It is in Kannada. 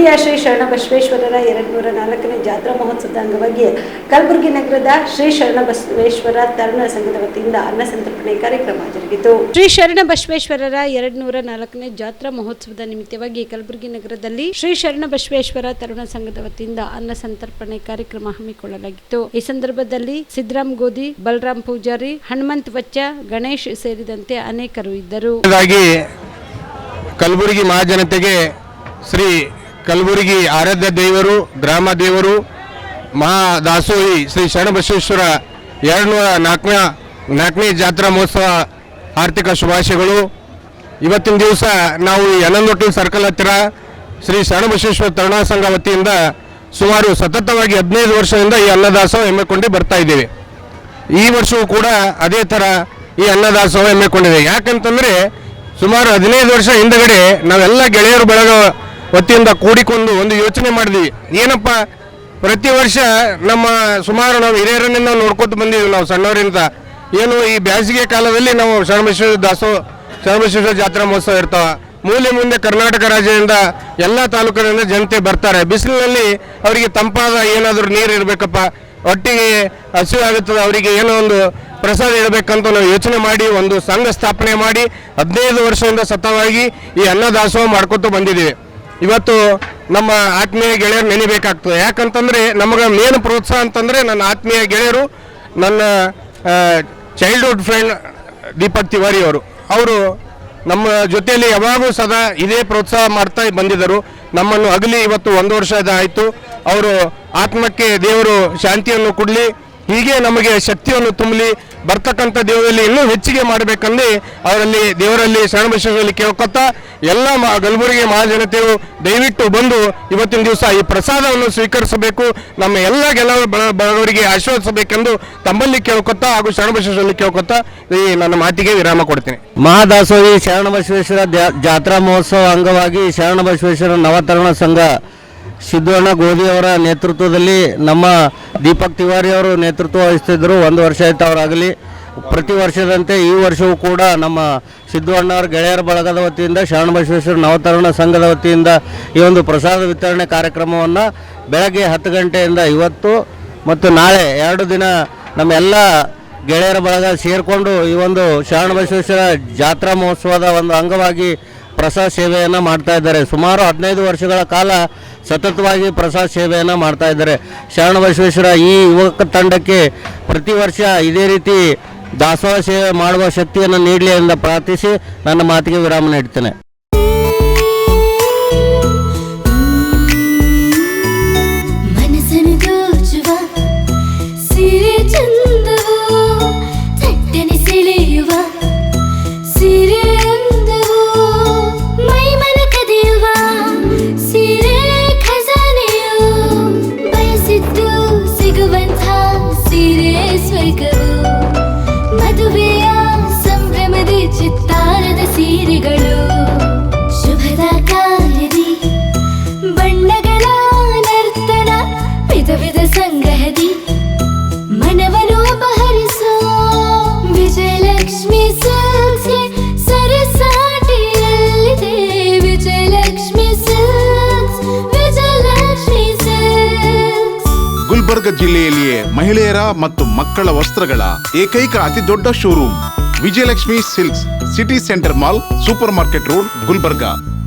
ಕಲಬುರಗಿಯ ಶ್ರೀ ಶರಣಬಸವೇಶ್ವರರ 204ನೇ ಜಾತ್ರಾ ಮಹೋತ್ಸವದ ಅಂಗವಾಗಿ ಕಲಬುರಗಿ ನಗರದ ಶ್ರೀ ಶರಣಬಸವೇಶ್ವರ ತರುಣ ಸಂಘದ ವತಿಯಿಂದ ಅನ್ನ ಸಂತರ್ಪಣೆ ಕಾರ್ಯಕ್ರಮ ಜರುಗಿತು. ಶ್ರೀ ಶರಣಬಸವೇಶ್ವರರ 204ನೇ ಜಾತ್ರಾ ಮಹೋತ್ಸವದ ನಿಮಿತ್ತವಾಗಿ ಕಲಬುರಗಿ ನಗರದಲ್ಲಿ ಶ್ರೀ ಶರಣಬಸವೇಶ್ವರ ತರುಣ ಸಂಘದ ವತಿಯಿಂದ ಅನ್ನ ಸಂತರ್ಪಣೆ ಕಾರ್ಯಕ್ರಮ ಹಮ್ಮಿಕೊಳ್ಳಲಾಗಿತ್ತು. ಈ ಸಂದರ್ಭದಲ್ಲಿ ಸಿದ್ದರಾಮ್ ಗೋಧಿ, ಬಲರಾಮ್ ಪೂಜಾರಿ, ಹನುಮಂತ್ ವಚ್ಚ, ಗಣೇಶ್ ಸೇರಿದಂತೆ ಅನೇಕರು ಇದ್ದರು. ಕಲಬುರಗಿ ಮಹಾಜನತೆಗೆ ಶ್ರೀ ಕಲಬುರಗಿ ಆರಾಧ್ಯ ದೇವರು, ಗ್ರಾಮ ದೇವರು, ಮಹಾದಾಸೋಹಿ ಶ್ರೀ ಶರಣಬಸವೇಶ್ವರ 204ನೇ ಜಾತ್ರಾ ಮಹೋತ್ಸವ ಆರ್ಥಿಕ ಶುಭಾಶಯಗಳು. ಇವತ್ತಿನ ದಿವಸ ನಾವು ಈ ಯನಂದೊಟ್ಟು ಸರ್ಕಲ್ ಹತ್ತಿರ ಶ್ರೀ ಶರಣಬಸವೇಶ್ವರ ತರುಣ ಸಂಘ ವತಿಯಿಂದ ಸುಮಾರು ಸತತವಾಗಿ 15 ವರ್ಷದಿಂದ ಈ ಅನ್ನದಾಸೋಹ ಹಮ್ಮಿಕೊಂಡು ಬರ್ತಾ ಇದ್ದೇವೆ. ಈ ವರ್ಷವೂ ಕೂಡ ಅದೇ ಥರ ಈ ಅನ್ನದಾಸೋಹ ಹಮ್ಮಿಕೊಂಡಿದೆ. ಯಾಕಂತಂದರೆ ಸುಮಾರು 15 ವರ್ಷ ಹಿಂದಗಡೆ ನಾವೆಲ್ಲ ಗೆಳೆಯರು ಬಳಗ ವತಿಯಿಂದ ಕೂಡಿಕೊಂಡು ಒಂದು ಯೋಚನೆ ಮಾಡಿದ್ವಿ. ಏನಪ್ಪ, ಪ್ರತಿ ವರ್ಷ ನಮ್ಮ ಸುಮಾರು ನಾವು ಹಿರಿಯರನ್ನಿಂದ ನೋಡ್ಕೊತ ಬಂದಿದ್ವಿ. ನಾವು ಸಣ್ಣವರಿಂದ ಏನು ಈ ಬೇಸಿಗೆ ಕಾಲದಲ್ಲಿ ನಾವು ಶರಣಬಸವೇಶ್ವರ ಜಾತ್ರಾ ಮಹೋತ್ಸವ ಇರ್ತಾವೆ. ಮೂಲೆ ಮುಂದೆ ಕರ್ನಾಟಕ ರಾಜ್ಯದಿಂದ ಎಲ್ಲ ತಾಲೂಕಿನಿಂದ ಜನತೆ ಬರ್ತಾರೆ. ಬಿಸಿಲಿನಲ್ಲಿ ಅವರಿಗೆ ತಂಪಾದ ಏನಾದರೂ ನೀರು ಇರಬೇಕಪ್ಪ, ಒಟ್ಟಿಗೆ ಹಸಿವು ಆಗುತ್ತದೆ, ಅವರಿಗೆ ಏನೋ ಒಂದು ಪ್ರಸಾದ ಇಡಬೇಕಂತ ನಾವು ಯೋಚನೆ ಮಾಡಿ ಒಂದು ಸಂಘ ಸ್ಥಾಪನೆ ಮಾಡಿ 15 ವರ್ಷದಿಂದ ಸತತವಾಗಿ ಈ ಅನ್ನದಾಸೋಹ ಮಾಡ್ಕೊತ ಬಂದಿದ್ದೀವಿ. ಇವತ್ತು ನಮ್ಮ ಆತ್ಮೀಯ ಗೆಳೆಯರು ನೆನೆಬೇಕಾಗ್ತದೆ. ಯಾಕಂತಂದರೆ ನಮಗೆ ಮೇನ್ ಪ್ರೋತ್ಸಾಹ ಅಂತಂದರೆ ನನ್ನ ಆತ್ಮೀಯ ಗೆಳೆಯರು, ನನ್ನ ಚೈಲ್ಡ್ಹುಡ್ ಫ್ರೆಂಡ್ ದೀಪಕ್ ತಿವಾರಿ ಅವರು ನಮ್ಮ ಜೊತೆಯಲ್ಲಿ ಯಾವಾಗೂ ಸದಾ ಇದೇ ಪ್ರೋತ್ಸಾಹ ಮಾಡ್ತಾ ಬಂದಿದ್ದರು. ನಮ್ಮನ್ನು ಅಗಲಿ ಇವತ್ತು 1 ವರ್ಷ ಆಯಿತು. ಅವರು ಆತ್ಮಕ್ಕೆ ದೇವರು ಶಾಂತಿಯನ್ನು ಕೊಡಲಿ, ಹೀಗೆ ನಮಗೆ ಶಕ್ತಿಯನ್ನು ತುಂಬಲಿ, ಬರ್ತಕ್ಕಂಥ ದೇವರಲ್ಲಿ ಇನ್ನೂ ಹೆಚ್ಚಿಗೆ ಮಾಡಬೇಕಂದು ದೇವರಲ್ಲಿ ಶರಣಬಸವೇಶ್ವರಲ್ಲಿ ಕೇಳ್ಕೊತಾ ಎಲ್ಲ ಕಲಬುರಗಿ ಮಹಾಜನತೆಯು ದಯವಿಟ್ಟು ಬಂದು ಇವತ್ತಿನ ದಿವಸ ಈ ಪ್ರಸಾದವನ್ನು ಸ್ವೀಕರಿಸಬೇಕು, ನಮ್ಮ ಎಲ್ಲ ಬಳಗವರಿಗೆ ಆಶೀರ್ವದಿಸಬೇಕೆಂದು ತಮ್ಮಲ್ಲಿ ಕೇಳ್ಕೊತಾ ಹಾಗೂ ಶರಣಬಸವೇಶ್ವರಲ್ಲಿ ಕೇಳ್ಕೊತಾ ಈ ನನ್ನ ಮಾತಿಗೆ ವಿರಾಮ ಕೊಡ್ತೀನಿ. ಮಹಾದಾಸೋಹಿ ಶರಣಬಸವೇಶ್ವರ ಜಾತ್ರಾ ಮಹೋತ್ಸವ ಅಂಗವಾಗಿ ಶರಣಬಸವೇಶ್ವರ ನವತರುಣ ಸಂಘ ಸಿದ್ದಣ್ಣ ಗೋಧಿಯವರ ನೇತೃತ್ವದಲ್ಲಿ ನಮ್ಮ ದೀಪಕ್ ತಿವಾರಿ ಅವರು ನೇತೃತ್ವ ವಹಿಸ್ತಿದ್ದರು. 1 ವರ್ಷ ಆಯಿತು ಅವರಾಗಲಿ. ಪ್ರತಿ ವರ್ಷದಂತೆ ಈ ವರ್ಷವೂ ಕೂಡ ನಮ್ಮ ಸಿದ್ದಣ್ಣವರ ಗೆಳೆಯರ ಬಳಗದ ವತಿಯಿಂದ ಶರಣಬಸವೇಶ್ವರ ನವತರುಣ ಸಂಘದ ವತಿಯಿಂದ ಈ ಒಂದು ಪ್ರಸಾದ ವಿತರಣೆ ಕಾರ್ಯಕ್ರಮವನ್ನು ಬೆಳಗ್ಗೆ 10 ಗಂಟೆಯಿಂದ ಇವತ್ತು ಮತ್ತು ನಾಳೆ 2 ದಿನ ನಮ್ಮೆಲ್ಲ ಗೆಳೆಯರ ಬಳಗ ಸೇರಿಕೊಂಡು ಈ ಒಂದು ಶರಣಬಸವೇಶ್ವರ ಜಾತ್ರಾ ಮಹೋತ್ಸವದ ಒಂದು ಅಂಗವಾಗಿ ಪ್ರಸಾದ ಸೇವೆಯನ್ನು ಮಾಡ್ತಾ ಇದ್ದಾರೆ. ಸುಮಾರು 15 ವರ್ಷಗಳ ಕಾಲ ಸತತವಾಗಿ ಪ್ರಸಾದ ಸೇವೆಯನ್ನು ಮಾಡ್ತಾ ಇದ್ದಾರೆ. ಶರಣಬಸವೇಶ್ವರ ಈ ಯುವಕ ತಂಡಕ್ಕೆ ಪ್ರತಿ ವರ್ಷ ಇದೇ ರೀತಿ ದಾಸೋಹ ಸೇವೆ ಮಾಡುವ ಶಕ್ತಿಯನ್ನು ನೀಡಲಿ ಎಂದು ಪ್ರಾರ್ಥಿಸಿ ನನ್ನ ಮಾತಿಗೆ ವಿರಾಮ ನೀಡ್ತೇನೆ. ಗುಲ್ಬರ್ಗ ಜಿಲ್ಲೆಯಲ್ಲಿಯೇ ಮಹಿಳೆಯರ ಮತ್ತು ಮಕ್ಕಳ ವಸ್ತ್ರಗಳ ಏಕೈಕ ಅತಿ ದೊಡ್ಡ showroom Vijayalakshmi silks, city centre mall, super market road, Gulbarga.